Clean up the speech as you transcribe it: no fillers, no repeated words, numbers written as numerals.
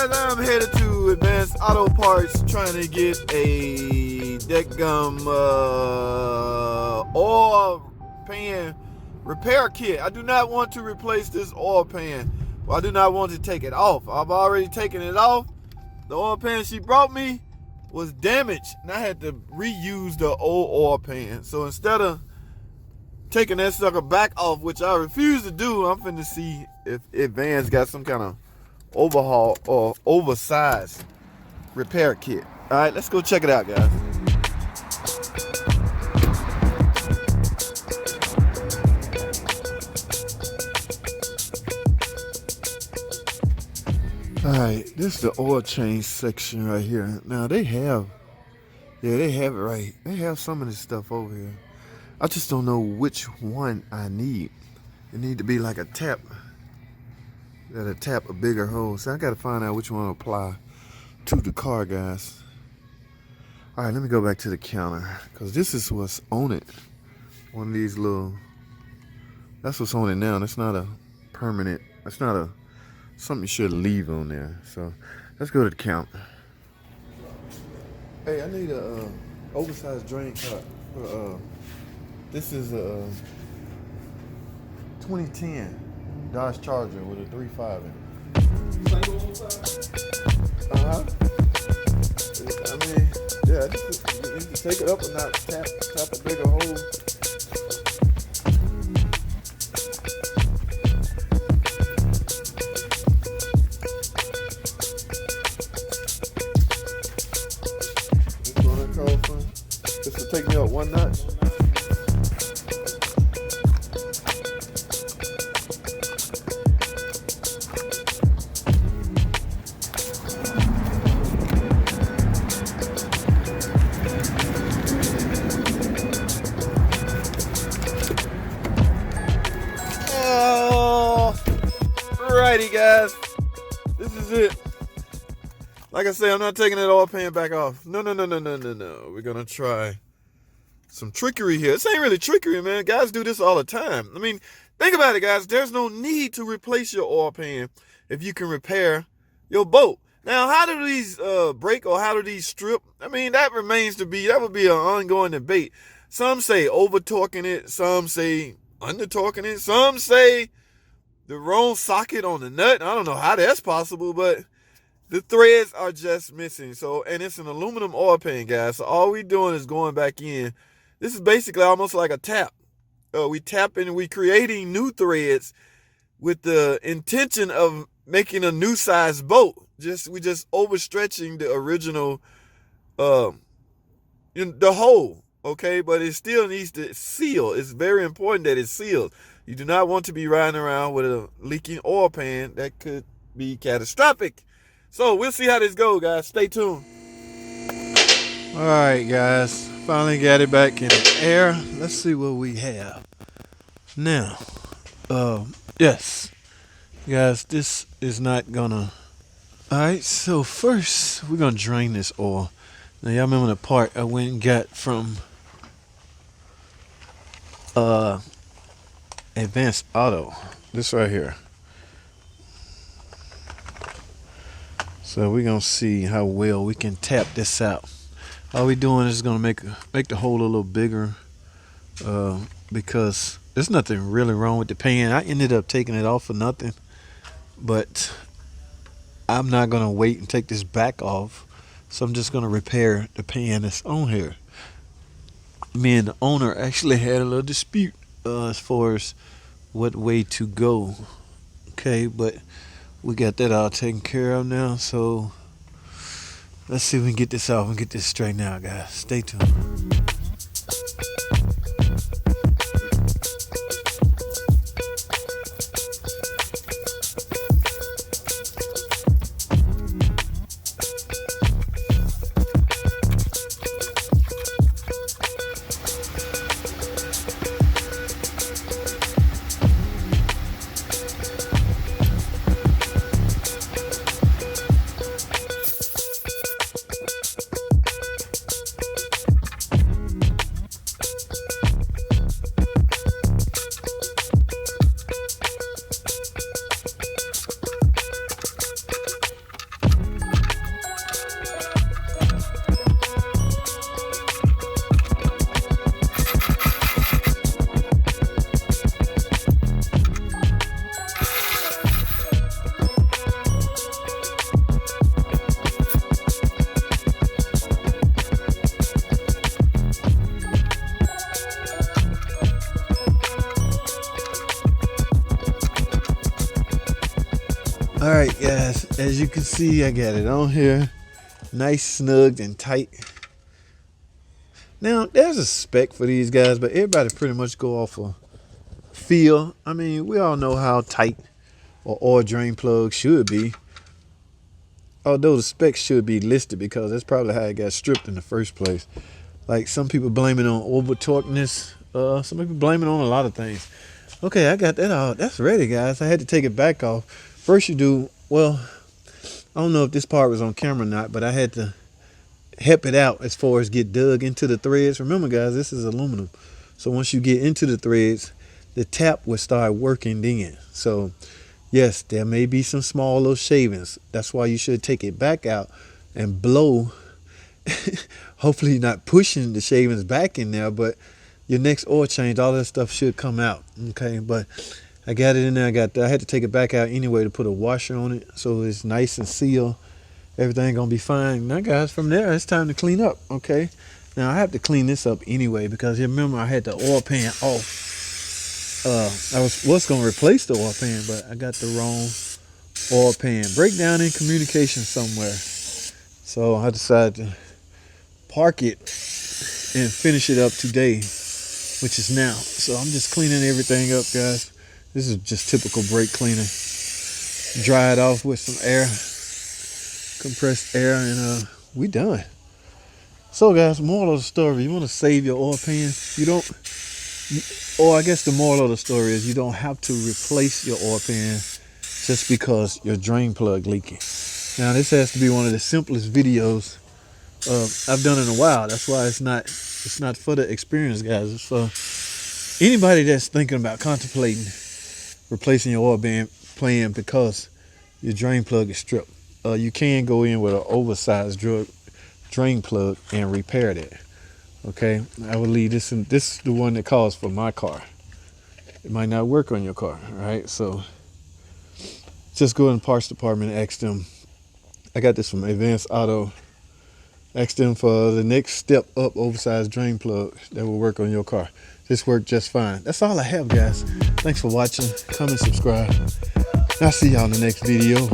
guys, I'm headed to Advanced Auto Parts trying to get a deckgum oil pan repair kit. I do not want to replace this oil pan. Well, I do not want to take it off. I've already taken it off. The oil pan she brought me was damaged, and I had to reuse the old oil pan. So instead of taking that sucker back off, which I refuse to do, I'm finna see if Advanced got some kind of overhaul or oversized repair kit. All right, let's go check it out, guys. All right, this is the oil change section right here. Now they have it right. They have some of this stuff over here. I just don't know which one I need. It need to be like a tap. That'll tap a bigger hole. So I gotta find out which one to apply to the car, guys. All right, let me go back to the counter, because this is what's on it. One of these little, that's what's on it now. That's not a permanent, that's not a something you should leave on there. So let's go to the counter. Hey, I need a oversized drain cup. This is a 2010 Dodge Charger with a 3.5 in it. I mean, yeah, you need to take it up and not tap a bigger hole. This one I call for. This will take me up one notch. Alrighty, guys, this is it. Like I say, I'm not taking that oil pan back off. No. We're gonna try some trickery here. This ain't really trickery, man. Guys do this all the time. I mean, think about it, guys. There's no need to replace your oil pan if you can repair your boat. Now, how do these break, or how do these strip? I mean, that would be an ongoing debate. Some say over torquing it, some say under torquing it, some say the wrong socket on the nut. I don't know how that's possible, but the threads are just missing. So, and it's an aluminum oil pan, guys. So all we doing is going back in. This is basically almost like a tap. We tapping, we creating new threads with the intention of making a new size boat. We just overstretching the original, the hole. Okay, but it still needs to seal. It's very important that it's sealed. You do not want to be riding around with a leaking oil pan. That could be catastrophic. So we'll see how this goes, guys. Stay tuned. All right, guys. Finally got it back in the air. Let's see what we have. Now, yes. Guys, this is not gonna... All right, so first we're gonna drain this oil. Now, y'all remember the part I went and got from Advanced Auto, this right here. So we're gonna see how well we can tap this out. All we doing is gonna make the hole a little bigger, because there's nothing really wrong with the pan. I ended up taking it off for nothing, but I'm not gonna wait and take this back off. So I'm just gonna repair the pan that's on here. Me and the owner actually had a little dispute as far as what way to go. Okay, but we got that all taken care of now. So let's see if we can get this off and get this straightened out, guys. Stay tuned. All right, guys, as you can see, I got it on here, nice, snug, and tight. Now, there's a spec for these guys, but everybody pretty much go off of feel. I mean, we all know how tight or oil drain plug should be. Although the specs should be listed because that's probably how it got stripped in the first place. Like some people blame it on over torqueness. Some people blame it on a lot of things. Okay, I got that out. That's ready, guys. I had to take it back off. First you do, well, I don't know if this part was on camera or not, but I had to help it out as far as get dug into the threads. Remember, guys, this is aluminum. So once you get into the threads, the tap will start working then. So yes, there may be some small little shavings. That's why you should take it back out and blow. Hopefully you're not pushing the shavings back in there, but your next oil change, all that stuff should come out. Okay, but I got it in there. I had to take it back out anyway to put a washer on it so it's nice and sealed. Everything gonna be fine. Now, guys, from there it's time to clean up. Okay, now I have to clean this up anyway because you remember I had the oil pan off. I was gonna replace the oil pan, but I got the wrong oil pan. Breakdown in communication somewhere. So I decided to park it and finish it up today, which is now. So I'm just cleaning everything up, guys. This is just typical brake cleaning. Dry it off with some air, compressed air, and we done. So, guys, moral of the story: you want to save your oil pan. Or I guess the moral of the story is you don't have to replace your oil pan just because your drain plug leaking. Now, this has to be one of the simplest videos I've done in a while. That's why it's not for the experienced guys. It's for anybody that's thinking about contemplating replacing your oil pan because your drain plug is stripped. You can go in with an oversized drain plug and repair that. Okay, I will leave this in. This is the one that calls for my car. It might not work on your car, right? So just go in the parts department and ask them. I got this from Advanced Auto. Ask them for the next step up oversized drain plug that will work on your car. This worked just fine. That's all I have, guys. Thanks for watching. Comment, subscribe. I'll see y'all in the next video.